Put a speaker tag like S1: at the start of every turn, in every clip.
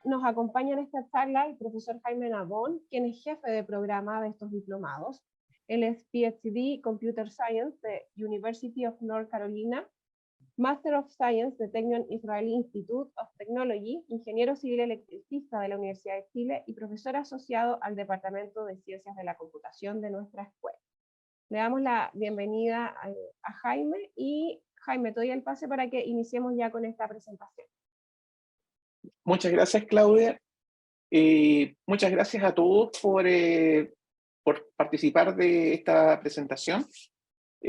S1: nos acompaña en esta charla el profesor Jaime Nabón, quien es jefe de programa de estos diplomados. Él es PhD Computer Science de University of North Carolina, Master of Science de Technion Israeli Institute of Technology, ingeniero civil electricista de la Universidad de Chile y profesor asociado al Departamento de Ciencias de la Computación de nuestra escuela. Le damos la bienvenida a Jaime y Jaime, te doy el pase para que iniciemos ya con esta presentación.
S2: Muchas gracias, Claudia. Muchas gracias a todos por participar de esta presentación.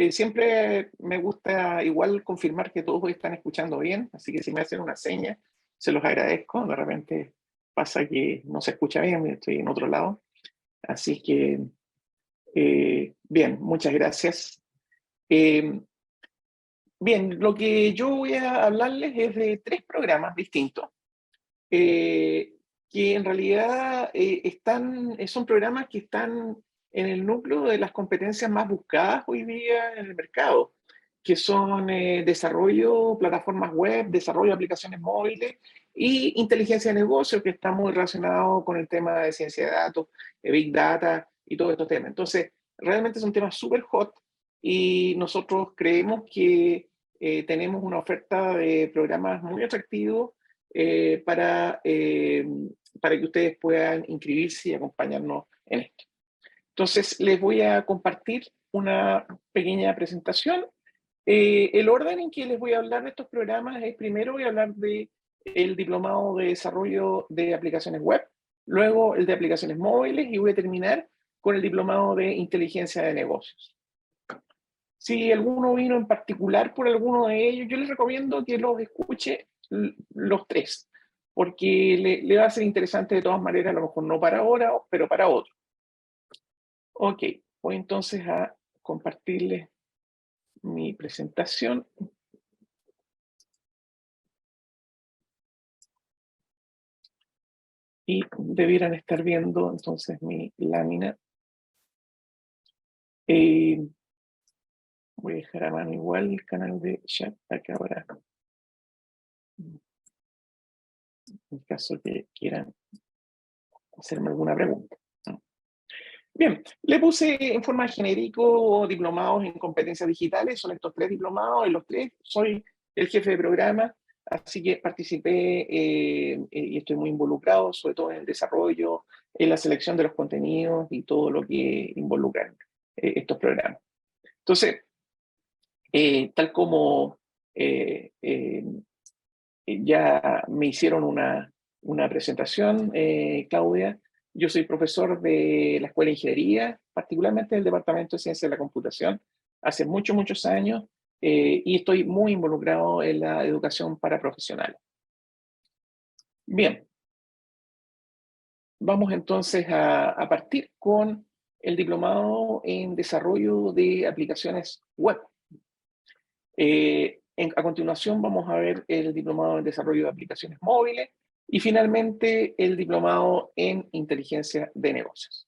S2: Siempre me gusta igual confirmar que todos están escuchando bien, así que si me hacen una seña, se los agradezco. De repente pasa que no se escucha bien, estoy en otro lado. Así que, bien, muchas gracias. Bien, lo que yo voy a hablarles es de 3 programas distintos. Que en realidad son programas que están en el núcleo de las competencias más buscadas hoy día en el mercado, que son desarrollo, plataformas web, desarrollo de aplicaciones móviles y inteligencia de negocio, que está muy relacionado con el tema de ciencia de datos, Big Data y todos estos temas. Entonces, realmente son temas súper hot y nosotros creemos que tenemos una oferta de programas muy atractivos para que ustedes puedan inscribirse y acompañarnos en esto. Entonces, les voy a compartir una pequeña presentación. El orden en que les voy a hablar de estos programas es: primero voy a hablar del diplomado de desarrollo de aplicaciones web, luego el de aplicaciones móviles y voy a terminar con el diplomado de inteligencia de negocios. Si alguno vino en particular por alguno de ellos, yo les recomiendo que los escuche los 3, porque le va a ser interesante de todas maneras, a lo mejor no para ahora, pero para otro. Ok, voy entonces a compartirles mi presentación. Y debieran estar viendo entonces mi lámina. Voy a dejar a mano igual el canal de chat acá ahora, en caso que quieran hacerme alguna pregunta. Bien, le puse en forma genérico diplomados en competencias digitales, son estos 3 diplomados, en los 3 soy el jefe de programa, así que participé y estoy muy involucrado, sobre todo en el desarrollo, en la selección de los contenidos y todo lo que involucran estos programas. Entonces, tal como ya me hicieron una presentación, Claudia, yo soy profesor de la Escuela de Ingeniería, particularmente del Departamento de Ciencia de la Computación, hace muchos años, y estoy muy involucrado en la educación para profesionales. Bien, vamos entonces a partir con el diplomado en desarrollo de aplicaciones web. A continuación vamos a ver el diplomado en desarrollo de aplicaciones móviles y finalmente el diplomado en inteligencia de negocios.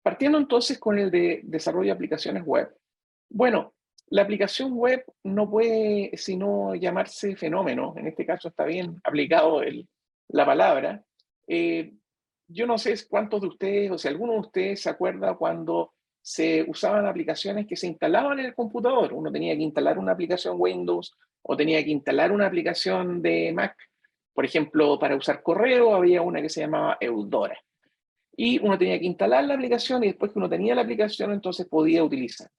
S2: Partiendo entonces con el de desarrollo de aplicaciones web. Bueno, la aplicación web no puede sino llamarse fenómeno, en este caso está bien aplicado la palabra. Yo no sé cuántos de ustedes, o si alguno de ustedes se acuerda cuando se usaban aplicaciones que se instalaban en el computador. Uno tenía que instalar una aplicación Windows o tenía que instalar una aplicación de Mac. Por ejemplo, para usar correo había una que se llamaba Eudora. Y uno tenía que instalar la aplicación y después que uno tenía la aplicación, entonces podía utilizar.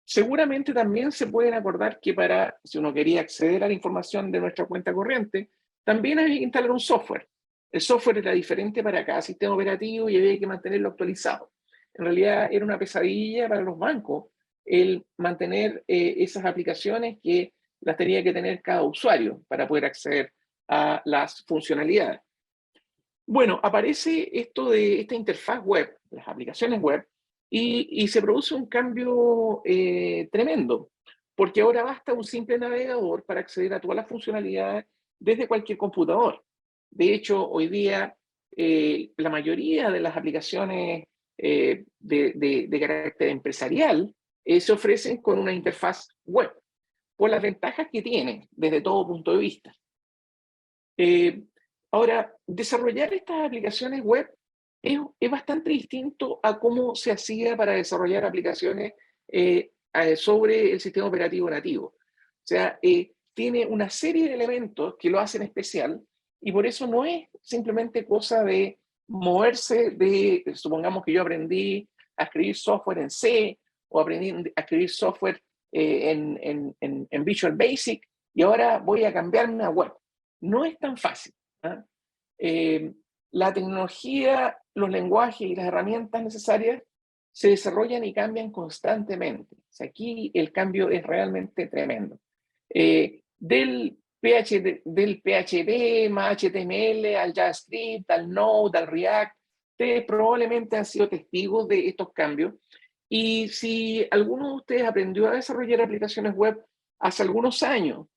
S2: Seguramente también se pueden acordar que si uno quería acceder a la información de nuestra cuenta corriente, también hay que instalar un software. El software era diferente para cada sistema operativo y había que mantenerlo actualizado. En realidad era una pesadilla para los bancos el mantener esas aplicaciones que las tenía que tener cada usuario para poder acceder a las funcionalidades. Bueno, aparece esto de esta interfaz web, las aplicaciones web, y se produce un cambio tremendo, porque ahora basta un simple navegador para acceder a todas las funcionalidades desde cualquier computador. De hecho, hoy día la mayoría de las aplicaciones de carácter empresarial se ofrecen con una interfaz web, por las ventajas que tiene desde todo punto de vista. Ahora, desarrollar estas aplicaciones web es bastante distinto a cómo se hacía para desarrollar aplicaciones sobre el sistema operativo nativo. O sea, tiene una serie de elementos que lo hacen especial y por eso no es simplemente cosa de moverse de, supongamos que yo aprendí a escribir software en C o aprendí a escribir software en Visual Basic y ahora voy a cambiarme a web. No es tan fácil. ¿Ah? La tecnología, los lenguajes y las herramientas necesarias se desarrollan y cambian constantemente. O sea, aquí el cambio es realmente tremendo. Del PHP más HTML al JavaScript, al Node, al React, ustedes probablemente han sido testigos de estos cambios. Y si alguno de ustedes aprendió a desarrollar aplicaciones web hace algunos años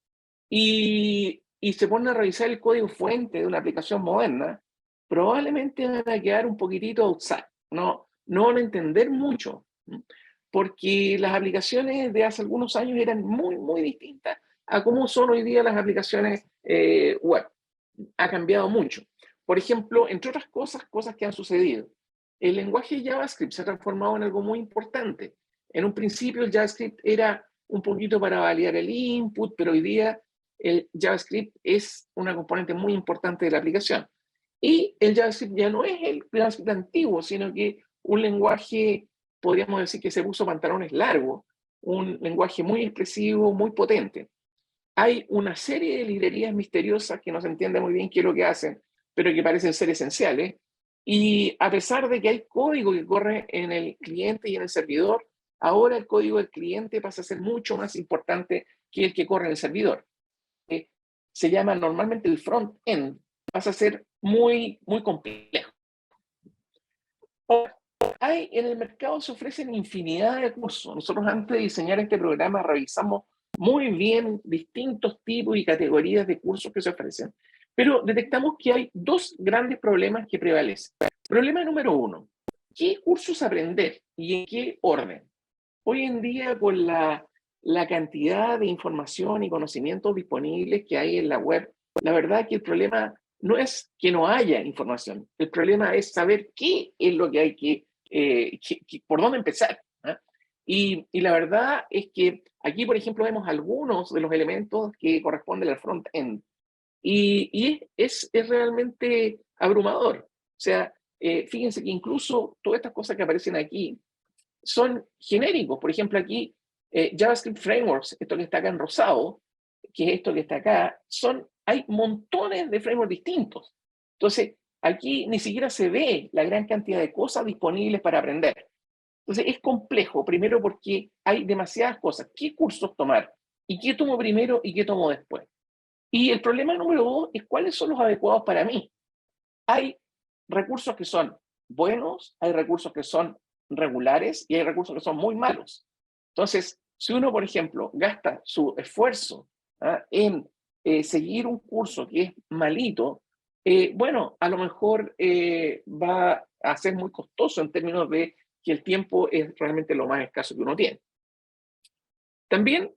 S2: y se ponen a revisar el código fuente de una aplicación moderna, probablemente van a quedar un poquitito outside, no van a entender mucho, porque las aplicaciones de hace algunos años eran muy, muy distintas a cómo son hoy día las aplicaciones web. Ha cambiado mucho. Por ejemplo, entre otras cosas que han sucedido. El lenguaje JavaScript se ha transformado en algo muy importante. En un principio el JavaScript era un poquito para validar el input, pero hoy día el JavaScript es una componente muy importante de la aplicación. Y el JavaScript ya no es el JavaScript antiguo, sino que un lenguaje, podríamos decir que se puso pantalones largos, un lenguaje muy expresivo, muy potente. Hay una serie de librerías misteriosas que no se entiende muy bien qué es lo que hacen, pero que parecen ser esenciales. Y a pesar de que hay código que corre en el cliente y en el servidor, ahora el código del cliente pasa a ser mucho más importante que el que corre en el servidor. Se llama normalmente el front-end, pasa a ser muy, muy complejo. En el mercado se ofrecen infinidad de cursos. Nosotros antes de diseñar este programa revisamos muy bien distintos tipos y categorías de cursos que se ofrecen, pero detectamos que hay dos grandes problemas que prevalecen. Problema número uno, ¿qué cursos aprender y en qué orden? Hoy en día, con la cantidad de información y conocimientos disponibles que hay en la web, la verdad que el problema no es que no haya información, el problema es saber qué es lo que hay por dónde empezar. ¿Eh? Y la verdad es que aquí, por ejemplo, vemos algunos de los elementos que corresponden al front-end. Y es realmente abrumador. O sea, fíjense que incluso todas estas cosas que aparecen aquí son genéricos. Por ejemplo, aquí JavaScript Frameworks, esto que está acá en rosado, que es esto que está acá, hay montones de frameworks distintos. Entonces, aquí ni siquiera se ve la gran cantidad de cosas disponibles para aprender. Entonces, es complejo, primero porque hay demasiadas cosas. ¿Qué cursos tomar? ¿Y qué tomo primero y qué tomo después? Y el problema número dos es cuáles son los adecuados para mí. Hay recursos que son buenos, hay recursos que son regulares y hay recursos que son muy malos. Entonces, si uno, por ejemplo, gasta su esfuerzo en seguir un curso que es malito, bueno, a lo mejor va a ser muy costoso en términos de que el tiempo es realmente lo más escaso que uno tiene. También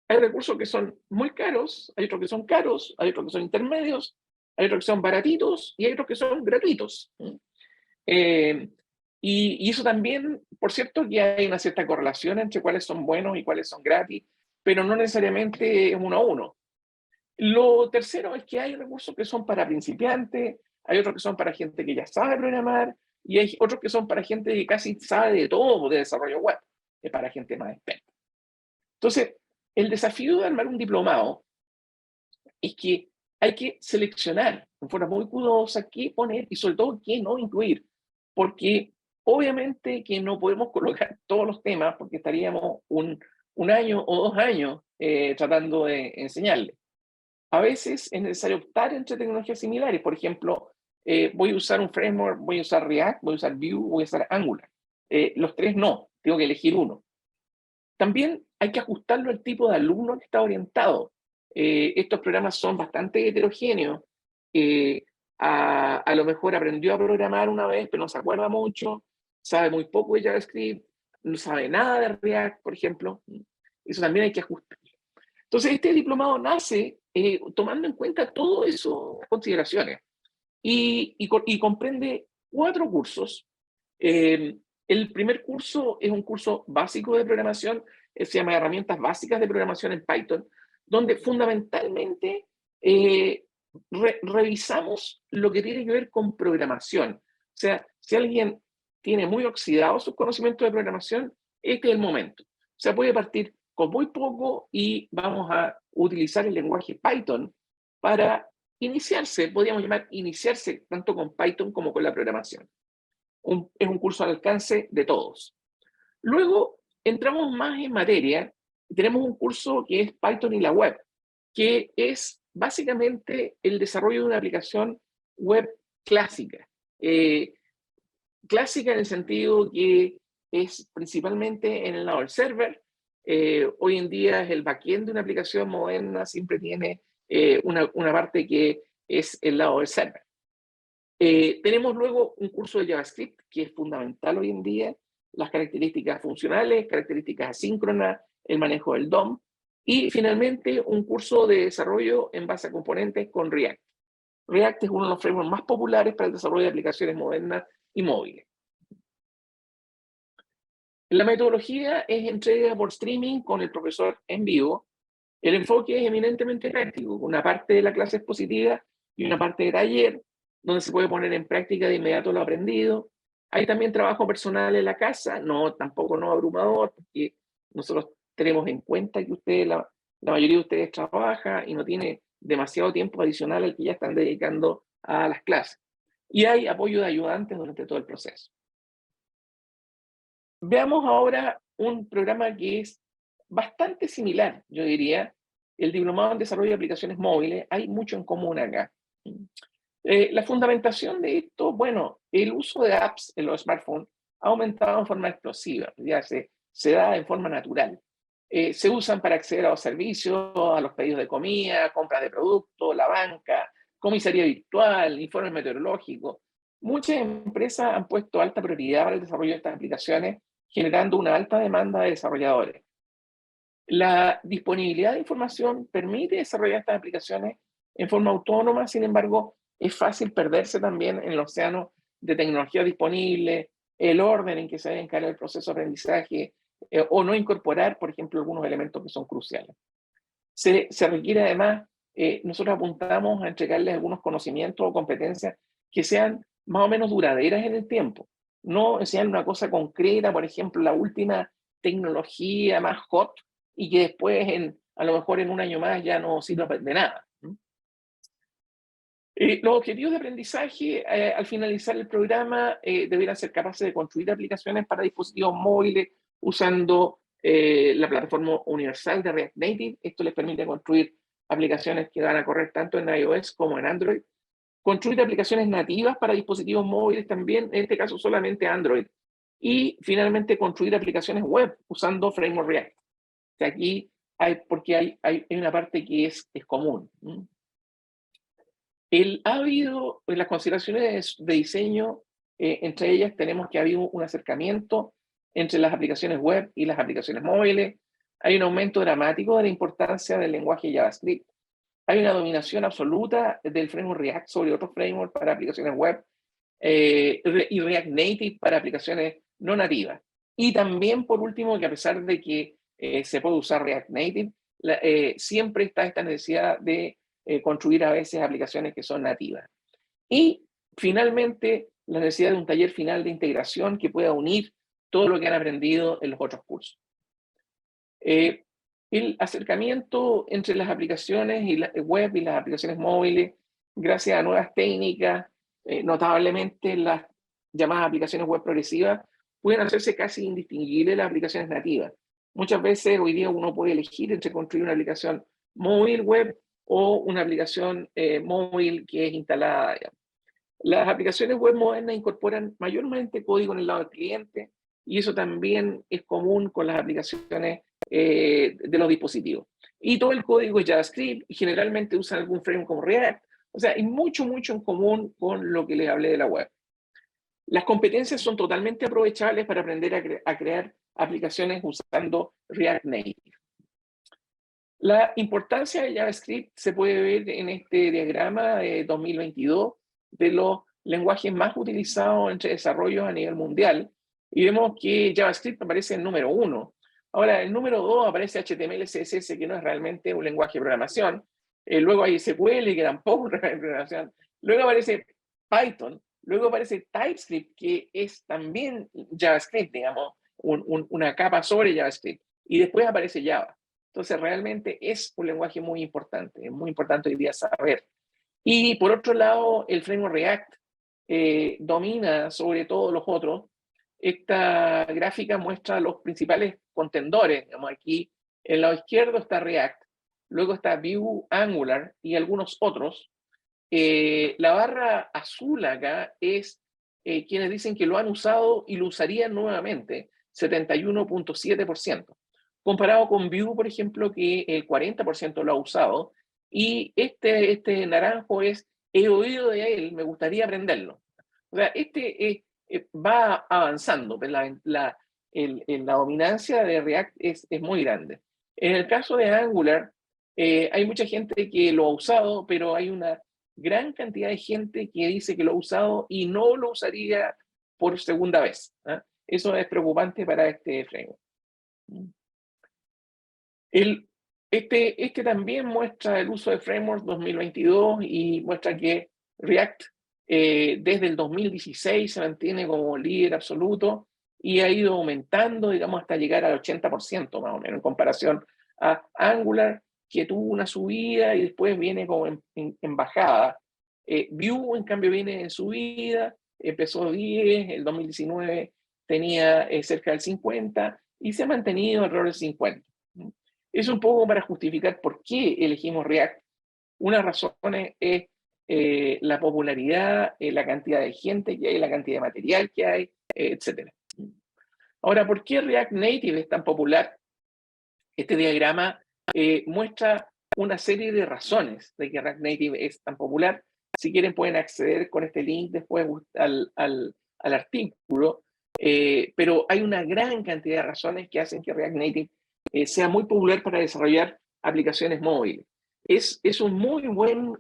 S2: hay recursos que son muy caros, hay otros que son caros, hay otros que son intermedios, hay otros que son baratitos y hay otros que son gratuitos. Eh, y eso también, por cierto, que hay una cierta correlación entre cuáles son buenos y cuáles son gratis, pero no necesariamente es uno a uno. Lo tercero es que hay recursos que son para principiantes, hay otros que son para gente que ya sabe programar y hay otros que son para gente que casi sabe de todo de desarrollo web, es para gente más experta. Entonces, el desafío de armar un diplomado es que hay que seleccionar de forma muy cuidadosa qué poner y sobre todo qué no incluir, porque obviamente que no podemos colocar todos los temas porque estaríamos un año o 2 años tratando de enseñarle. A veces es necesario optar entre tecnologías similares, por ejemplo, voy a usar un framework, voy a usar React, voy a usar Vue, voy a usar Angular. Los tres no, tengo que elegir uno. También hay que ajustarlo al tipo de alumno que está orientado. Estos programas son bastante heterogéneos. A lo mejor aprendió a programar una vez, pero no se acuerda mucho, sabe muy poco de JavaScript, no sabe nada de React, por ejemplo. Eso también hay que ajustar. Entonces, este diplomado nace tomando en cuenta todas esas consideraciones. y comprende 4 cursos. El primer curso es un curso básico de programación, se llama Herramientas Básicas de Programación en Python, donde fundamentalmente revisamos lo que tiene que ver con programación. O sea, si alguien tiene muy oxidado sus conocimientos de programación, este es el momento. O sea, puede partir con muy poco y vamos a utilizar el lenguaje Python para iniciarse, podríamos llamar iniciarse tanto con Python como con la programación. Es un curso al alcance de todos. Luego entramos más en materia y tenemos un curso que es Python y la web, que es básicamente el desarrollo de una aplicación web clásica. Clásica en el sentido que es principalmente en el lado del server. Hoy en día es el backend de una aplicación moderna, siempre tiene una parte que es el lado del server. Tenemos luego un curso de JavaScript que es fundamental hoy en día, las características funcionales, características asíncronas, el manejo del DOM, y finalmente un curso de desarrollo en base a componentes con React. React es uno de los frameworks más populares para el desarrollo de aplicaciones modernas y móviles. La metodología es entrega por streaming con el profesor en vivo. El enfoque es eminentemente práctico, una parte de la clase expositiva y una parte de taller, donde se puede poner en práctica de inmediato lo aprendido. Hay también trabajo personal en la casa, tampoco no abrumador, porque nosotros tenemos en cuenta que la mayoría de ustedes trabaja y no tiene demasiado tiempo adicional al que ya están dedicando a las clases. Y hay apoyo de ayudantes durante todo el proceso. Veamos ahora un programa que es bastante similar, yo diría, el Diplomado en Desarrollo de Aplicaciones Móviles. Hay mucho en común acá. La fundamentación de esto, bueno, el uso de apps en los smartphones ha aumentado en forma explosiva, ya se da en forma natural. Se usan para acceder a los servicios, a los pedidos de comida, compras de productos, la banca, comisaría virtual, informes meteorológicos. Muchas empresas han puesto alta prioridad para el desarrollo de estas aplicaciones, generando una alta demanda de desarrolladores. La disponibilidad de información permite desarrollar estas aplicaciones en forma autónoma, sin embargo, es fácil perderse también en el océano de tecnología disponible, el orden en que se debe encarar el proceso de aprendizaje o no incorporar, por ejemplo, algunos elementos que son cruciales. Se requiere además, nosotros apuntamos a entregarles algunos conocimientos o competencias que sean más o menos duraderas en el tiempo. No sean una cosa concreta, por ejemplo, la última tecnología más hot y que después, a lo mejor en un año más, ya no sirve de nada. Los objetivos de aprendizaje al finalizar el programa deberán ser capaces de construir aplicaciones para dispositivos móviles usando la plataforma universal de React Native. Esto les permite construir aplicaciones que van a correr tanto en iOS como en Android. Construir aplicaciones nativas para dispositivos móviles también, en este caso solamente Android. Y finalmente construir aplicaciones web usando Framework React. O sea, aquí hay una parte que es común. Ha habido, en las consideraciones de diseño, entre ellas tenemos que ha habido un acercamiento entre las aplicaciones web y las aplicaciones móviles. Hay un aumento dramático de la importancia del lenguaje JavaScript. Hay una dominación absoluta del framework React sobre otros frameworks para aplicaciones web y React Native para aplicaciones no nativas. Y también, por último, que a pesar de que se puede usar React Native, siempre está esta necesidad de construir a veces aplicaciones que son nativas. Y finalmente, la necesidad de un taller final de integración que pueda unir todo lo que han aprendido en los otros cursos. El acercamiento entre las aplicaciones y la web y las aplicaciones móviles, gracias a nuevas técnicas, notablemente las llamadas aplicaciones web progresivas, pueden hacerse casi indistinguibles de las aplicaciones nativas. Muchas veces hoy día uno puede elegir entre construir una aplicación móvil web o una aplicación móvil que es instalada. Digamos. Las aplicaciones web modernas incorporan mayormente código en el lado del cliente y eso también es común con las aplicaciones de los dispositivos. Y todo el código es JavaScript y generalmente usan algún framework como React. O sea, hay mucho en común con lo que les hablé de la web. Las competencias son totalmente aprovechables para aprender a crear aplicaciones usando React Native. La importancia de JavaScript se puede ver en este diagrama de 2022, de los lenguajes más utilizados entre desarrollos a nivel mundial, y vemos que JavaScript aparece en número 1. Ahora, el número 2 aparece HTML, CSS, que no es realmente un lenguaje de programación. Luego hay SQL, que tampoco es un lenguaje de programación. Luego aparece Python. Luego aparece TypeScript, que es también JavaScript, digamos, una capa sobre JavaScript. Y después aparece Java. Entonces, realmente es un lenguaje muy importante. Es muy importante hoy día saber. Y por otro lado, el framework React domina sobre todos los otros. Esta gráfica muestra los principales contendores. Digamos, aquí en el lado izquierdo está React, luego está Vue, Angular y algunos otros. La barra azul acá es quienes dicen que lo han usado y lo usarían nuevamente, 71.7%. Comparado con Vue, por ejemplo, que el 40% lo ha usado, y este naranjo es, he oído de él, me gustaría aprenderlo. O sea, va avanzando, pero la dominancia de React es muy grande. En el caso de Angular, hay mucha gente que lo ha usado, pero hay una gran cantidad de gente que dice que lo ha usado y no lo usaría por segunda vez. ¿Eh? Eso es preocupante para este framework. Este también muestra el uso de Framework 2022 y muestra que React desde el 2016 se mantiene como líder absoluto y ha ido aumentando, digamos, hasta llegar al 80% más o menos, en comparación a Angular, que tuvo una subida y después viene como en bajada. Vue, en cambio, viene en subida, empezó 10, el 2019 tenía cerca del 50 y se ha mantenido alrededor del 50. Es un poco para justificar por qué elegimos React. Una razón es la popularidad, la cantidad de gente que hay, la cantidad de material que hay, etc. Ahora, ¿por qué React Native es tan popular? Este diagrama muestra una serie de razones de que React Native es tan popular. Si quieren pueden acceder con este link después al artículo, pero hay una gran cantidad de razones que hacen que React Native sea muy popular para desarrollar aplicaciones móviles. Es un muy buen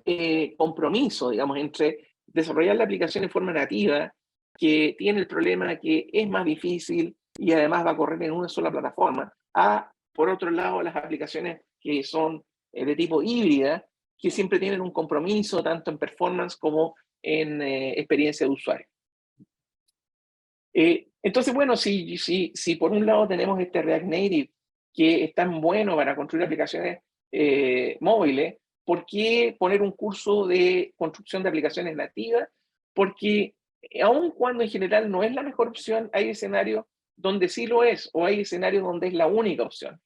S2: compromiso, digamos, entre desarrollar la aplicación en forma nativa, que tiene el problema de que es más difícil y además va a correr en una sola plataforma, a, por otro lado, las aplicaciones que son de tipo híbrida, que siempre tienen un compromiso tanto en performance como en experiencia de usuario. Entonces, bueno, si por un lado tenemos este React Native que es tan bueno para construir aplicaciones móviles, ¿por qué poner un curso de construcción de aplicaciones nativas? Porque aun cuando en general no es la mejor opción, hay escenarios donde sí lo es, o hay escenarios donde es la única opción.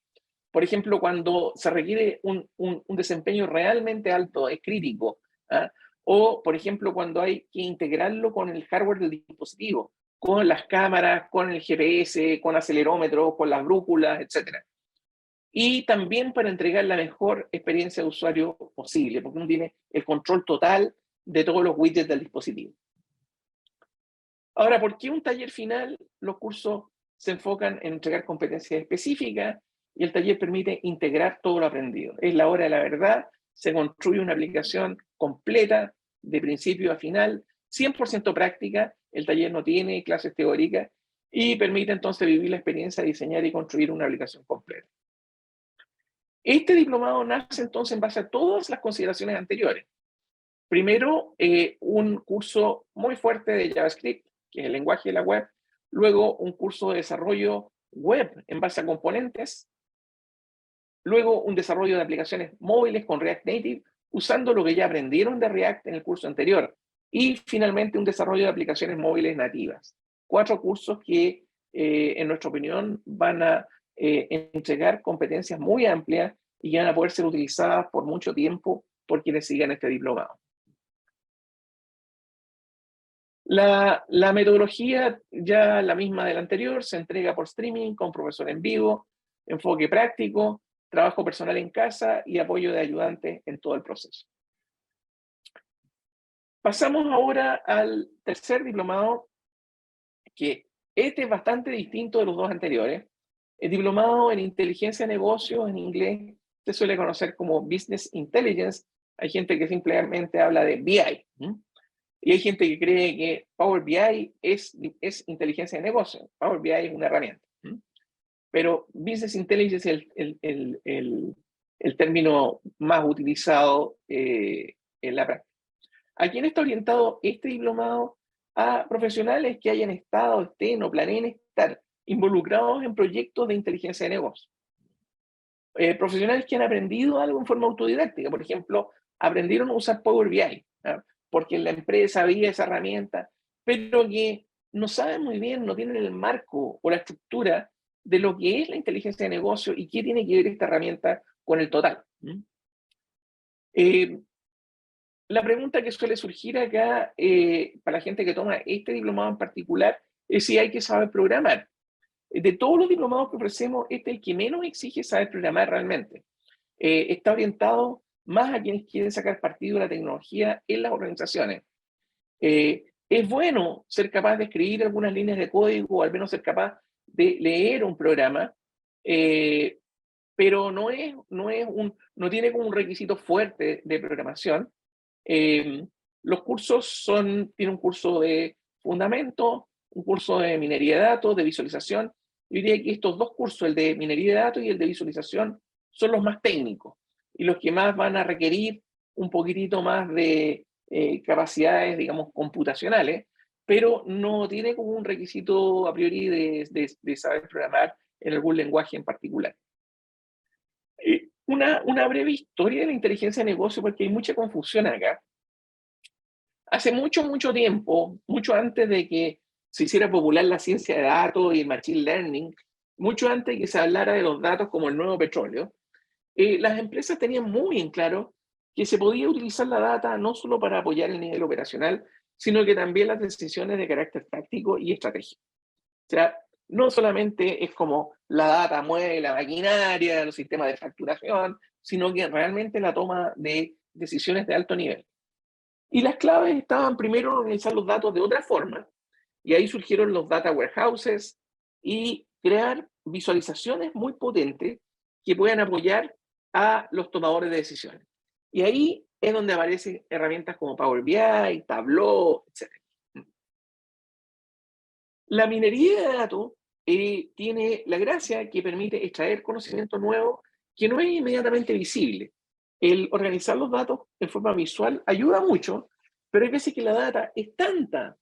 S2: Por ejemplo, cuando se requiere un desempeño realmente alto, es crítico. ¿Ah? O, por ejemplo, cuando hay que integrarlo con el hardware del dispositivo, con las cámaras, con el GPS, con acelerómetros, con las brújulas, etc. Y también para entregar la mejor experiencia de usuario posible, porque uno tiene el control total de todos los widgets del dispositivo. Ahora, ¿por qué un taller final? Los cursos se enfocan en entregar competencias específicas y el taller permite integrar todo lo aprendido. Es la hora de la verdad, se construye una aplicación completa de principio a final, 100% práctica, el taller no tiene clases teóricas y permite entonces vivir la experiencia de diseñar y construir una aplicación completa. Este diplomado nace entonces en base a todas las consideraciones anteriores. Primero, un curso muy fuerte de JavaScript, que es el lenguaje de la web. Luego, un curso de desarrollo web en base a componentes. Luego, un desarrollo de aplicaciones móviles con React Native, usando lo que ya aprendieron de React en el curso anterior. Y finalmente, un desarrollo de aplicaciones móviles nativas. 4 cursos que, en nuestra opinión, van a entregar competencias muy amplias y van a poder ser utilizadas por mucho tiempo por quienes sigan este diplomado. La metodología, ya la misma de la anterior, se entrega por streaming, con profesor en vivo, enfoque práctico, trabajo personal en casa y apoyo de ayudantes en todo el proceso. Pasamos ahora al tercer diplomado, que este es bastante distinto de los dos anteriores. El diplomado en inteligencia de negocios, en inglés, se suele conocer como Business Intelligence. Hay gente que simplemente habla de BI. Y hay gente que cree que Power BI es inteligencia de negocio. Power BI es una herramienta. Pero Business Intelligence es el término más utilizado en la práctica. ¿A quién está orientado este diplomado? A profesionales que hayan estado, estén o planeen estar involucrados en proyectos de inteligencia de negocio. Profesionales que han aprendido algo en forma autodidáctica, por ejemplo, aprendieron a usar Power BI, ¿no? Porque en la empresa había esa herramienta, pero que no saben muy bien, no tienen el marco o la estructura de lo que es la inteligencia de negocio y qué tiene que ver esta herramienta con el total. La pregunta que suele surgir acá para la gente que toma este diplomado en particular es si hay que saber programar. De todos los diplomados que ofrecemos, este es el que menos exige saber programar realmente. Está orientado más a quienes quieren sacar partido de la tecnología en las organizaciones. Es bueno ser capaz de escribir algunas líneas de código o al menos ser capaz de leer un programa, pero no tiene como un requisito fuerte de programación. Los cursos tienen un curso de fundamento, un curso de minería de datos, de visualización. Yo diría que estos dos cursos, el de minería de datos y el de visualización, son los más técnicos y los que más van a requerir un poquitito más de capacidades, digamos, computacionales, pero no tiene como un requisito a priori de saber programar en algún lenguaje en particular. Una breve historia de la inteligencia de negocio, porque hay mucha confusión acá. Hace mucho tiempo, mucho antes de que se hiciera popular la ciencia de datos y el machine learning, mucho antes de que se hablara de los datos como el nuevo petróleo, las empresas tenían muy en claro que se podía utilizar la data no solo para apoyar el nivel operacional, sino que también las decisiones de carácter táctico y estratégico. O sea, no solamente es como la data mueve la maquinaria, los sistemas de facturación, sino que realmente la toma de decisiones de alto nivel. Y las claves estaban primero en organizar los datos de otra forma, y ahí surgieron los data warehouses y crear visualizaciones muy potentes que puedan apoyar a los tomadores de decisiones. Y ahí es donde aparecen herramientas como Power BI, Tableau, etc. La minería de datos tiene la gracia que permite extraer conocimiento nuevo que no es inmediatamente visible. El organizar los datos en forma visual ayuda mucho, pero hay veces que la data es tanta,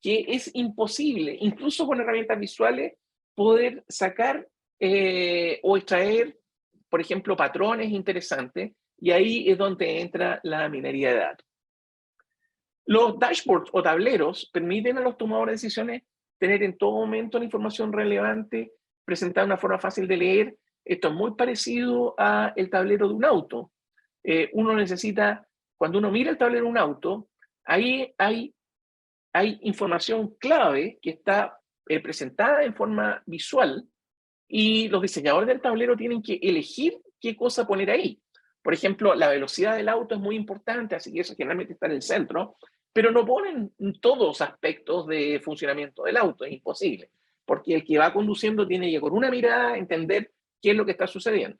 S2: que es imposible, incluso con herramientas visuales, poder sacar o extraer, por ejemplo, patrones interesantes, y ahí es donde entra la minería de datos. Los dashboards o tableros permiten a los tomadores de decisiones tener en todo momento la información relevante, presentada de una forma fácil de leer. Esto es muy parecido al tablero de un auto. Uno necesita, cuando uno mira el tablero de un auto, ahí hay información clave que está presentada en forma visual y los diseñadores del tablero tienen que elegir qué cosa poner ahí. Por ejemplo, la velocidad del auto es muy importante, así que eso generalmente está en el centro, pero no ponen todos aspectos de funcionamiento del auto, es imposible, porque el que va conduciendo tiene que con una mirada entender qué es lo que está sucediendo.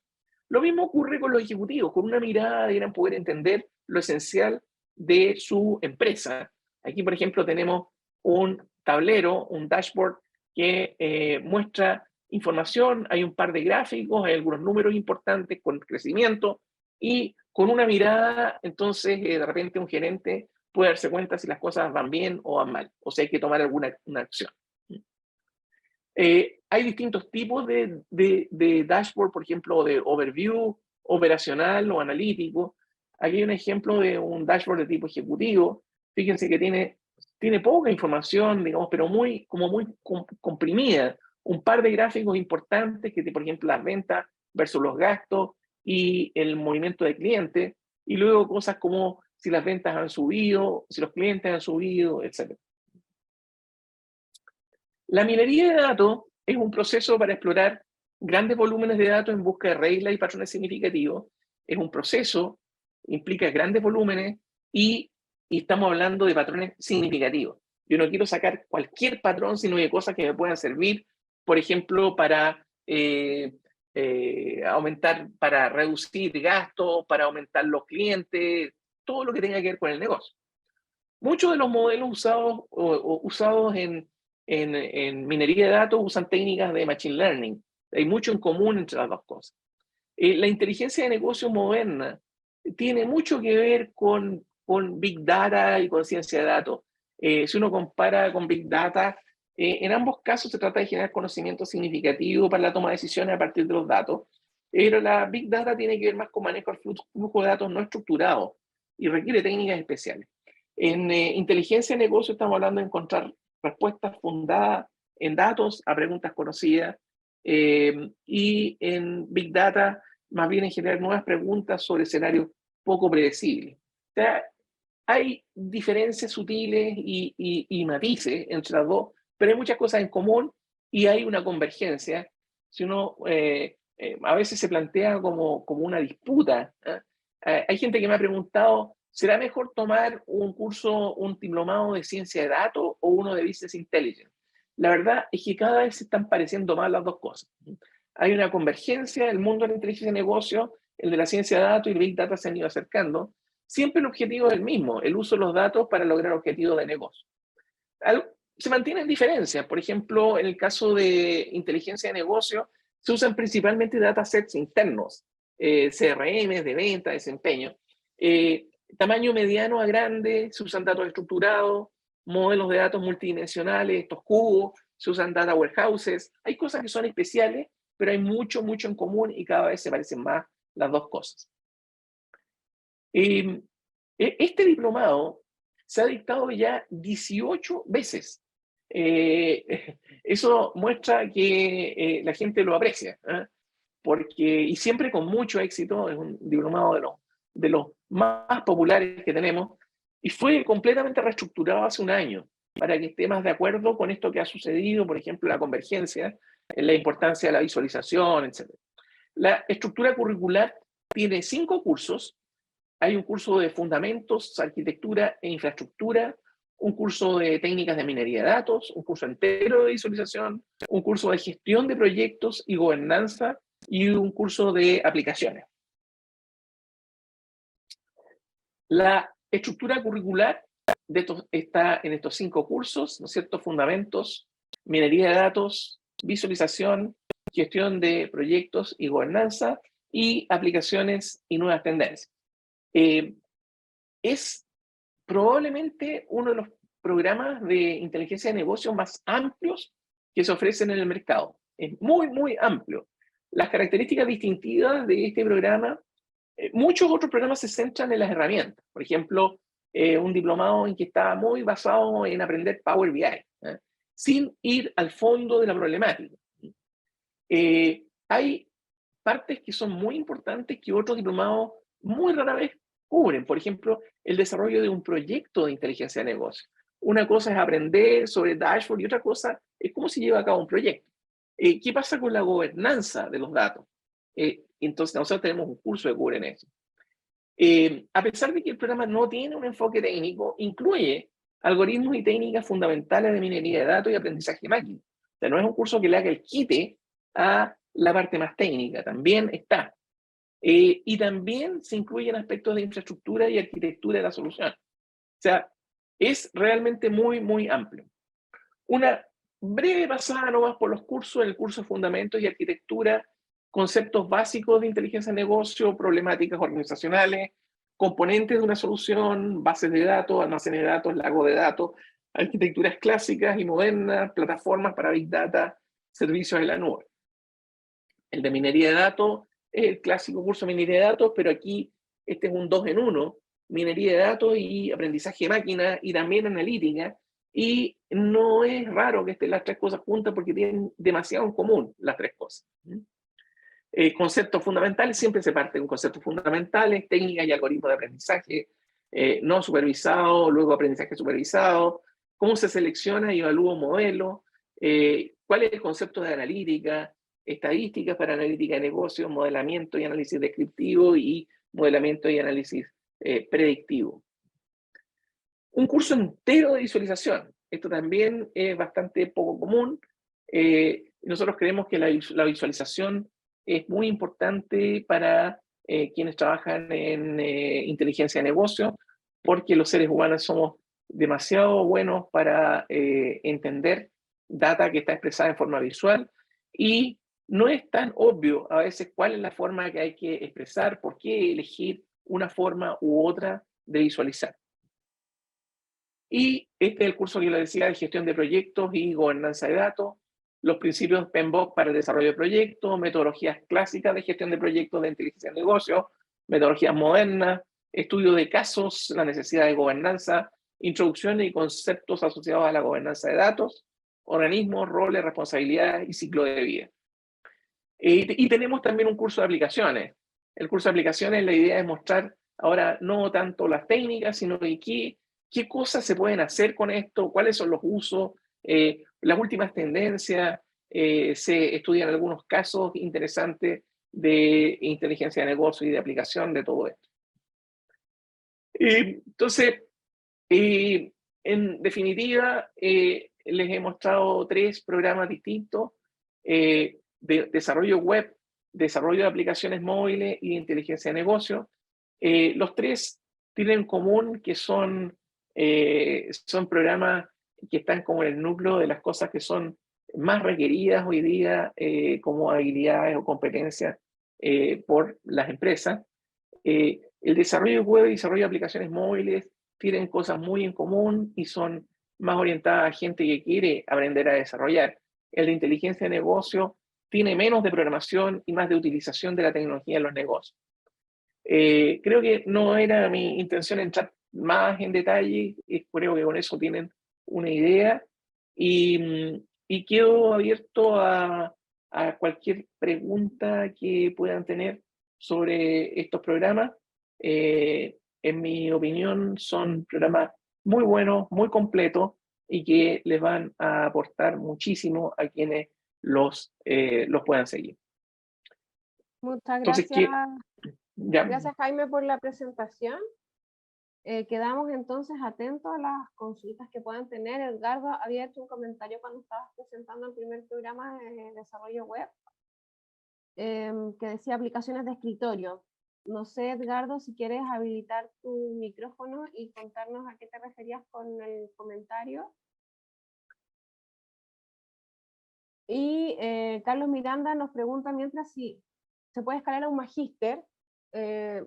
S2: Lo mismo ocurre con los ejecutivos, con una mirada deberían poder entender lo esencial de su empresa. Aquí, por ejemplo, tenemos un tablero, un dashboard que muestra información, hay un par de gráficos, hay algunos números importantes con crecimiento y con una mirada, entonces, de repente un gerente puede darse cuenta si las cosas van bien o van mal, o si hay que tomar alguna acción. Hay distintos tipos de dashboard, por ejemplo, de overview, operacional o analítico. Aquí hay un ejemplo de un dashboard de tipo ejecutivo. Fíjense que tiene poca información, digamos, pero muy comprimida. Un par de gráficos importantes, que por ejemplo las ventas versus los gastos y el movimiento de clientes, y luego cosas como si las ventas han subido, si los clientes han subido, etc. La minería de datos es un proceso para explorar grandes volúmenes de datos en busca de reglas y patrones significativos. Es un proceso, implica grandes volúmenes y estamos hablando de patrones significativos. Yo no quiero sacar cualquier patrón, sino de cosas que me puedan servir, por ejemplo, para aumentar, para reducir gastos, para aumentar los clientes, todo lo que tenga que ver con el negocio. Muchos de los modelos usados en minería de datos usan técnicas de Machine Learning. Hay mucho en común entre las dos cosas. La inteligencia de negocios moderna tiene mucho que ver con Big Data y con ciencia de datos. Si uno compara con Big Data, en ambos casos se trata de generar conocimiento significativo para la toma de decisiones a partir de los datos, pero la Big Data tiene que ver más con manejo del flujo de datos no estructurado y requiere técnicas especiales. En inteligencia de negocios estamos hablando de encontrar respuestas fundadas en datos a preguntas conocidas, y en Big Data más bien en generar nuevas preguntas sobre escenarios poco predecibles. O sea, hay diferencias sutiles y matices entre las dos, pero hay muchas cosas en común y hay una convergencia. Si uno a veces se plantea como una disputa, ¿eh? Hay gente que me ha preguntado, ¿será mejor tomar un curso, un diplomado de ciencia de datos o uno de business intelligence? La verdad es que cada vez se están pareciendo más las dos cosas. Hay una convergencia, el mundo de la inteligencia de negocio, el de la ciencia de datos y el Big Data se han ido acercando. Siempre el objetivo es el mismo, el uso de los datos para lograr objetivos de negocio. Se mantienen diferencias. Por ejemplo, en el caso de inteligencia de negocio, se usan principalmente datasets internos, CRM, de venta, desempeño. Tamaño mediano a grande, se usan datos estructurados, modelos de datos multidimensionales, estos cubos, se usan data warehouses. Hay cosas que son especiales, pero hay mucho en común y cada vez se parecen más las dos cosas. Este diplomado se ha dictado ya 18 veces. Eso muestra que la gente lo aprecia, y siempre con mucho éxito. Es un diplomado de los más populares que tenemos, y fue completamente reestructurado hace un año para que esté más de acuerdo con esto que ha sucedido, por ejemplo, la convergencia, la importancia de la visualización, etc. La estructura curricular tiene 5 cursos. Hay un curso de fundamentos, arquitectura e infraestructura, un curso de técnicas de minería de datos, un curso entero de visualización, un curso de gestión de proyectos y gobernanza y un curso de aplicaciones. La estructura curricular está en estos 5 cursos, ¿no es cierto? Fundamentos, minería de datos, visualización, gestión de proyectos y gobernanza, y aplicaciones y nuevas tendencias. Es probablemente uno de los programas de inteligencia de negocios más amplios que se ofrecen en el mercado. Es muy amplio. Las características distintivas de este programa, muchos otros programas se centran en las herramientas. Por ejemplo, un diplomado en que está muy basado en aprender Power BI, sin ir al fondo de la problemática. Hay partes que son muy importantes que otros diplomados muy rara vez cubren. Por ejemplo, el desarrollo de un proyecto de inteligencia de negocio. Una cosa es aprender sobre dashboard y otra cosa es cómo se lleva a cabo un proyecto. ¿Qué pasa con la gobernanza de los datos? Entonces, nosotros tenemos un curso que cubre en eso. A pesar de que el programa no tiene un enfoque técnico, incluye algoritmos y técnicas fundamentales de minería de datos y aprendizaje de máquina. O sea, no es un curso que le haga el quite a la parte más técnica, también está. Y también se incluyen aspectos de infraestructura y arquitectura de la solución. O sea, es realmente muy amplio. Una breve pasada nomás por los cursos, el curso de Fundamentos y Arquitectura, conceptos básicos de inteligencia de negocio, problemáticas organizacionales, componentes de una solución, bases de datos, almacenes de datos, lagos de datos, arquitecturas clásicas y modernas, plataformas para Big Data, servicios en la nube. El de minería de datos es el clásico curso de minería de datos, pero aquí este es un 2 en 1, minería de datos y aprendizaje de máquina y también analítica, y no es raro que estén las tres cosas juntas porque tienen demasiado en común las tres cosas. Conceptos fundamentales, siempre se parte con conceptos fundamentales, técnicas y algoritmos de aprendizaje no supervisado, luego aprendizaje supervisado, cómo se selecciona y evalúa un modelo, cuál es el concepto de analítica, estadísticas para analítica de negocios, modelamiento y análisis descriptivo y modelamiento y análisis predictivo. Un curso entero de visualización. Esto también es bastante poco común. Nosotros creemos que la visualización es muy importante para quienes trabajan en inteligencia de negocio, porque los seres humanos somos demasiado buenos para entender data que está expresada en forma visual, y no es tan obvio a veces cuál es la forma que hay que expresar, por qué elegir una forma u otra de visualizar. Y este es el curso que les decía de gestión de proyectos y gobernanza de datos, los principios PMBOK para el desarrollo de proyectos, metodologías clásicas de gestión de proyectos de inteligencia de negocios, metodologías modernas, estudio de casos, la necesidad de gobernanza, introducciones y conceptos asociados a la gobernanza de datos, organismos, roles, responsabilidades y ciclo de vida. Y tenemos también un curso de aplicaciones. El curso de aplicaciones, la idea es mostrar ahora no tanto las técnicas, sino de qué cosas se pueden hacer con esto, cuáles son los usos, las últimas tendencias, se estudian algunos casos interesantes de inteligencia de negocio y de aplicación de todo esto. Entonces, en definitiva, les he mostrado 3 programas distintos de desarrollo web, desarrollo de aplicaciones móviles y inteligencia de negocio. Los 3 tienen en común que son programas que están como en el núcleo de las cosas que son más requeridas hoy día como habilidades o competencias por las empresas. El desarrollo web y desarrollo de aplicaciones móviles tienen cosas muy en común y son más orientadas a gente que quiere aprender a desarrollar. El de inteligencia de negocio tiene menos de programación y más de utilización de la tecnología en los negocios. Creo que no era mi intención entrar más en detalle, creo que con eso tienen una idea, y quedo abierto a cualquier pregunta que puedan tener sobre estos programas. En mi opinión, son programas muy buenos, muy completos, y que les van a aportar muchísimo a quienes los puedan seguir.
S1: Muchas
S2: Entonces,
S1: gracias.
S2: ¿ya?
S1: Gracias, Jaime, por la presentación. Quedamos entonces atentos a las consultas que puedan tener. Edgardo había hecho un comentario cuando estabas presentando el primer programa de desarrollo web, que decía aplicaciones de escritorio. No sé, Edgardo, si quieres habilitar tu micrófono y contarnos a qué te referías con el comentario. Y Carlos Miranda nos pregunta mientras si se puede escalar a un magíster.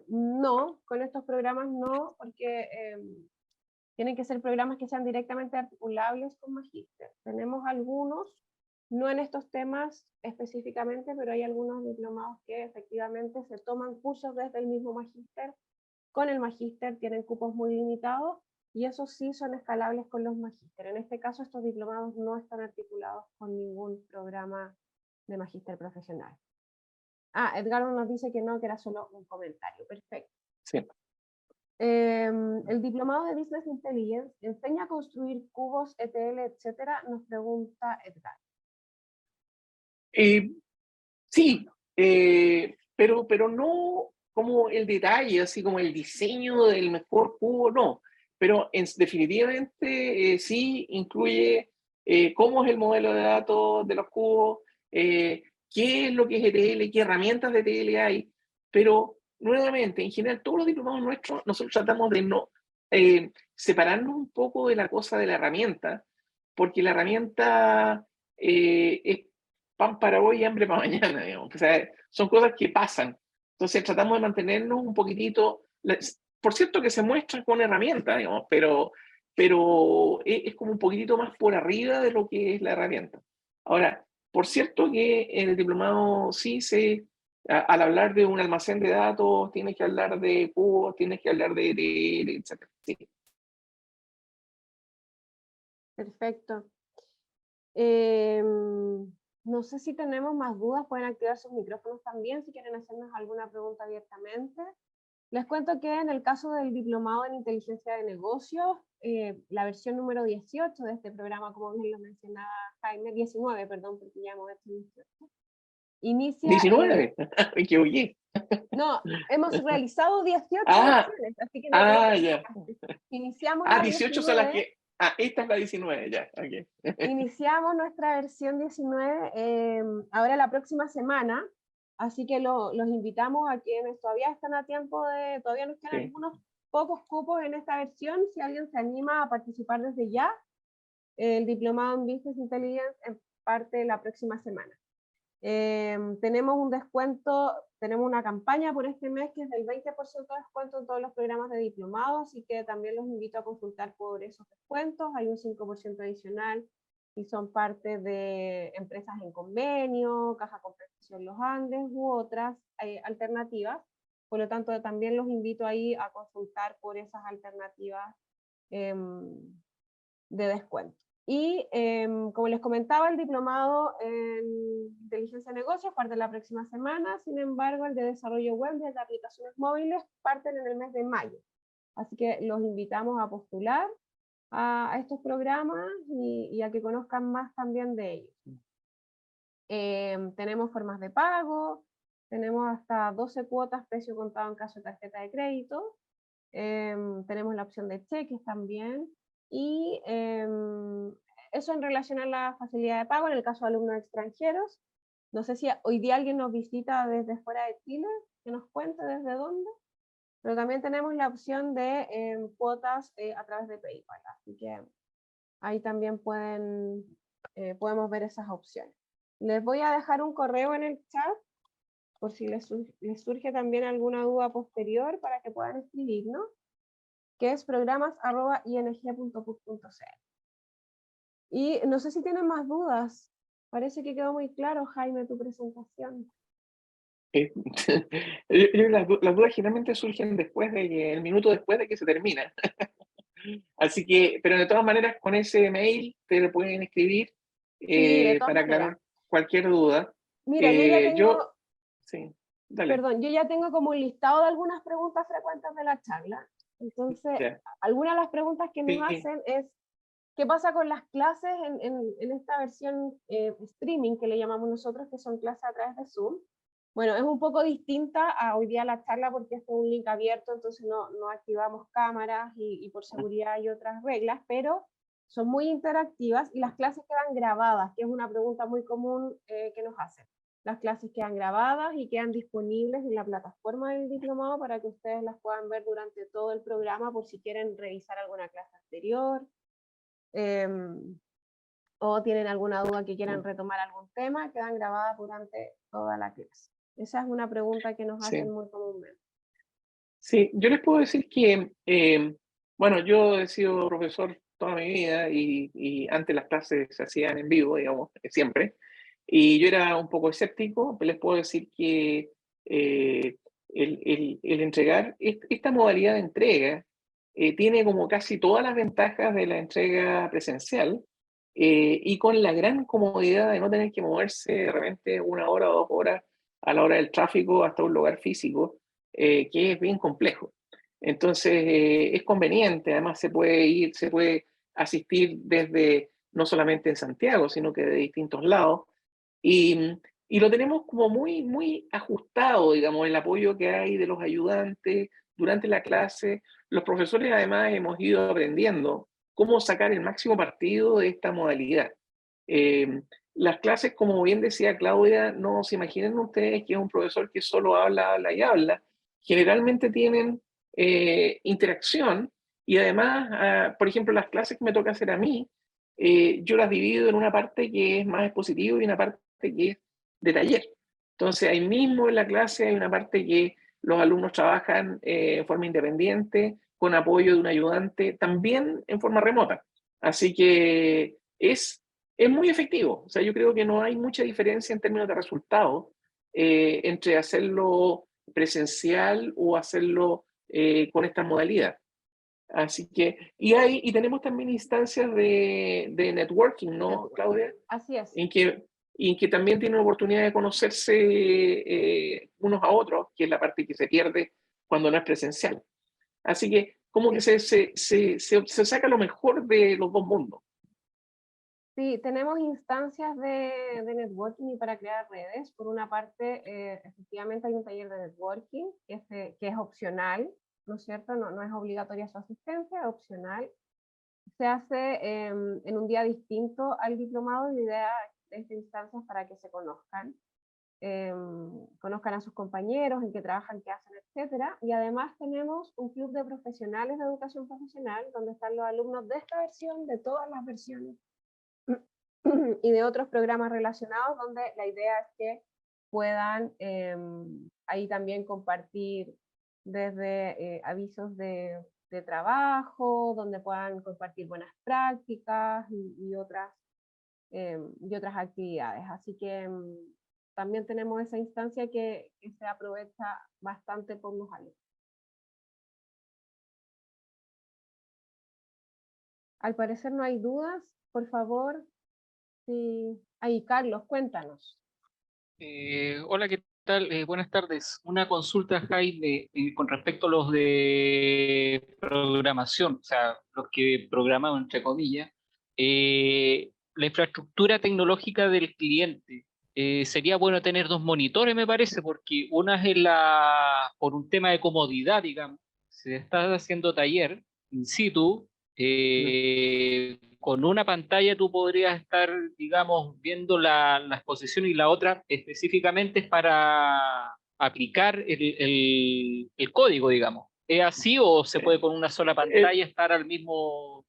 S1: No, con estos programas no, porque tienen que ser programas que sean directamente articulables con magíster. Tenemos algunos, no en estos temas específicamente, pero hay algunos diplomados que efectivamente se toman cursos desde el mismo magíster. Con el magíster tienen cupos muy limitados y esos sí son escalables con los magíster. En este caso, estos diplomados no están articulados con ningún programa de magíster profesional. Edgardo nos dice que no, que era solo un comentario. Perfecto.
S2: Sí.
S1: El diplomado de Business Intelligence enseña a construir cubos, ETL, etcétera, nos pregunta Edgar.
S2: Sí, pero no como el detalle, así como el diseño del mejor cubo, no. Pero definitivamente sí incluye cómo es el modelo de datos de los cubos, qué es lo que es ETL, qué herramientas de ETL hay. Pero nuevamente, en general, todos los diplomados nuestros, nosotros tratamos de no separarnos un poco de la cosa de la herramienta, porque la herramienta es pan para hoy y hambre para mañana, digamos. O sea, son cosas que pasan. Entonces tratamos de mantenernos un poquitito, por cierto que se muestran con herramientas, digamos, pero es como un poquitito más por arriba de lo que es la herramienta. Ahora, por cierto que en el diplomado sí al hablar de un almacén de datos, tienes que hablar de cubos, tienes que hablar de ETL, etc. Sí.
S1: Perfecto. No sé si tenemos más dudas, pueden activar sus micrófonos también si quieren hacernos alguna pregunta abiertamente. Les cuento que en el caso del diplomado en inteligencia de negocios, la versión número 18 de este programa, como bien lo mencionaba Jaime, 19, perdón, porque ya hemos hecho 18. Inicia...
S2: 19, que oye.
S1: No, hemos realizado 18
S2: Ah,
S1: versiones, así que no
S2: ya.
S1: iniciamos la
S2: 18 son
S1: 19.
S2: las que... esta es la 19, ya. Okay.
S1: Iniciamos nuestra versión 19 ahora la próxima semana, así que los invitamos a quienes todavía están a tiempo todavía nos quedan algunos pocos cupos en esta versión. Si alguien se anima a participar desde ya, el diplomado en Business Intelligence parte la próxima semana. Tenemos un descuento, tenemos una campaña por este mes que es del 20% de descuento en todos los programas de diplomado, así que también los invito a consultar por esos descuentos. Hay un 5% adicional y son parte de empresas en convenio, Caja Compensación Los Andes u otras alternativas. Por lo tanto, también los invito ahí a consultar por esas alternativas de descuento. Y como les comentaba, el diplomado en inteligencia de negocios parte la próxima semana. Sin embargo, el de desarrollo web y el de aplicaciones móviles parten en el mes de mayo. Así que los invitamos a postular a estos programas y a que conozcan más también de ellos. Tenemos formas de pago, tenemos hasta 12 cuotas precio contado en caso de tarjeta de crédito, tenemos la opción de cheques también, y eso en relación a la facilidad de pago en el caso de alumnos extranjeros. No sé si hoy día alguien nos visita desde fuera de Chile, que nos cuente desde dónde, pero también tenemos la opción de cuotas a través de PayPal, así que ahí también podemos ver esas opciones. Les voy a dejar un correo en el chat por si les surge también alguna duda posterior para que puedan escribirnos, que es programas@ing.puc.cl. Y no sé si tienen más dudas. Parece que quedó muy claro, Jaime, tu presentación.
S2: Las dudas generalmente surgen después el minuto después de que se termina. Así que, pero de todas maneras, con ese mail te lo pueden escribir
S1: Sí, de todas
S2: para
S1: maneras.
S2: aclarar cualquier duda.
S1: Mira, yo ya tengo,
S2: Sí, dale.
S1: perdón, yo ya tengo como un listado de algunas preguntas frecuentes de la charla. Entonces,
S2: Ya.
S1: algunas de las preguntas que nos
S2: Sí,
S1: hacen es, ¿qué pasa con las clases en esta versión streaming que le llamamos nosotros, que son clases a través de Zoom? Bueno, es un poco distinta a hoy día la charla porque esto es un link abierto, entonces no activamos cámaras y por seguridad hay otras reglas, pero son muy interactivas y las clases quedan grabadas, que es una pregunta muy común que nos hacen. Las clases quedan grabadas y quedan disponibles en la plataforma del diplomado para que ustedes las puedan ver durante todo el programa por si quieren revisar alguna clase anterior, o tienen alguna duda que quieran retomar algún tema, quedan grabadas durante toda la clase. Esa es una pregunta que nos hacen
S2: sí.
S1: muy comúnmente.
S2: Sí, yo les puedo decir que, bueno, yo he sido profesor toda mi vida y antes las clases se hacían en vivo, digamos, siempre. Y yo era un poco escéptico, pero les puedo decir que eh, el entregar esta modalidad de entrega tiene como casi todas las ventajas de la entrega presencial y con la gran comodidad de no tener que moverse de repente 1 hora o 2 horas a la hora del tráfico hasta un lugar físico, que es bien complejo. Entonces, es conveniente, además se puede asistir desde, no solamente en Santiago, sino que de distintos lados. Y lo tenemos como muy, muy ajustado, digamos, el apoyo que hay de los ayudantes durante la clase. Los profesores además hemos ido aprendiendo cómo sacar el máximo partido de esta modalidad. Eh, las clases, como bien decía Claudia, no se imaginen ustedes que es un profesor que solo habla, habla y habla. Generalmente tienen interacción y además, por ejemplo, las clases que me toca hacer a mí, yo las divido en una parte que es más expositiva y una parte que es de taller. Entonces, ahí mismo en la clase hay una parte que los alumnos trabajan en forma independiente, con apoyo de un ayudante, también en forma remota. Así que es muy efectivo. O sea, yo creo que no hay mucha diferencia en términos de resultados entre hacerlo presencial o hacerlo con esta modalidad. Así que, y tenemos también instancias de networking, ¿no, Claudia?
S1: Así es.
S2: En que, en que también tienen oportunidad de conocerse unos a otros, que es la parte que se pierde cuando no es presencial. Así que como que se saca lo mejor de los dos mundos.
S1: Sí, tenemos instancias de networking y para crear redes. Por una parte, efectivamente hay un taller de networking que es opcional, ¿no es cierto? No es obligatoria su asistencia, es opcional. Se hace en un día distinto al diplomado y la idea de esta instancia es para que se conozcan. conozcan a sus compañeros, en qué trabajan, qué hacen, etcétera. Y además tenemos un club de profesionales de educación profesional, donde están los alumnos de esta versión, de todas las versiones, y de otros programas relacionados, donde la idea es que puedan ahí también compartir desde avisos de trabajo, donde puedan compartir buenas prácticas y otras actividades. Así que también tenemos esa instancia que se aprovecha bastante por los alumnos. Al parecer no hay dudas. Por favor, sí. Ahí, Carlos, cuéntanos.
S3: Hola, ¿qué tal? Buenas tardes. Una consulta, Jaime, con respecto a los de programación, o sea, los que programamos, entre comillas, la infraestructura tecnológica del cliente. Sería bueno tener dos monitores, me parece, porque una es por un tema de comodidad, digamos, se está haciendo taller in situ. Con una pantalla tú podrías estar, digamos, viendo la exposición, y la otra específicamente es para aplicar el código, digamos. ¿Es así o se puede con una sola pantalla estar al mismo?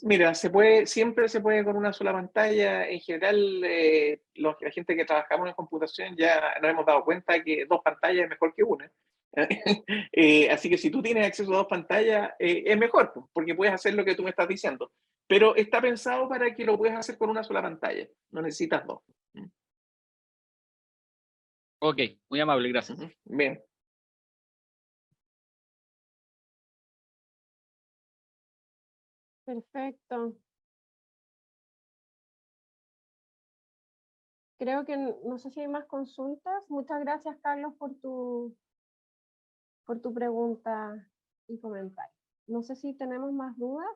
S2: Mira, siempre se puede con una sola pantalla. En general, la gente que trabajamos en computación ya nos hemos dado cuenta que dos pantallas es mejor que una. Así que si tú tienes acceso a dos pantallas, es mejor, pues, porque puedes hacer lo que tú me estás diciendo. Pero está pensado para que lo puedas hacer con una sola pantalla. No necesitas dos.
S3: Ok, muy amable, gracias.
S2: Bien.
S1: Perfecto. Creo que no sé si hay más consultas. Muchas gracias, Carlos, por tu pregunta y comentario. No sé si tenemos más dudas.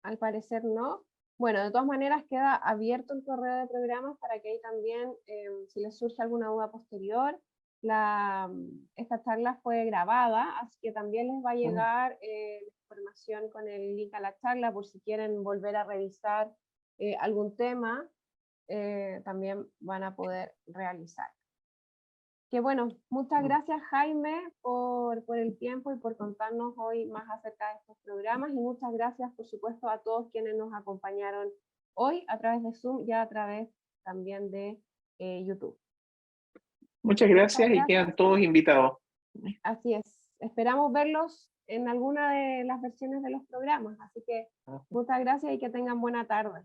S1: Al parecer no. Bueno, de todas maneras queda abierto el correo de programas para que ahí también, si les surge alguna duda posterior, esta charla fue grabada, así que también les va a llegar información con el link a la charla por si quieren volver a revisar algún tema, también van a poder realizar. Que bueno, muchas gracias Jaime por el tiempo y por contarnos hoy más acerca de estos programas, y muchas gracias por supuesto a todos quienes nos acompañaron hoy a través de Zoom y a través también de YouTube.
S2: Muchas gracias y quedan todos invitados.
S1: Así es, esperamos verlos en alguna de las versiones de los programas, así que muchas gracias y que tengan buena tarde.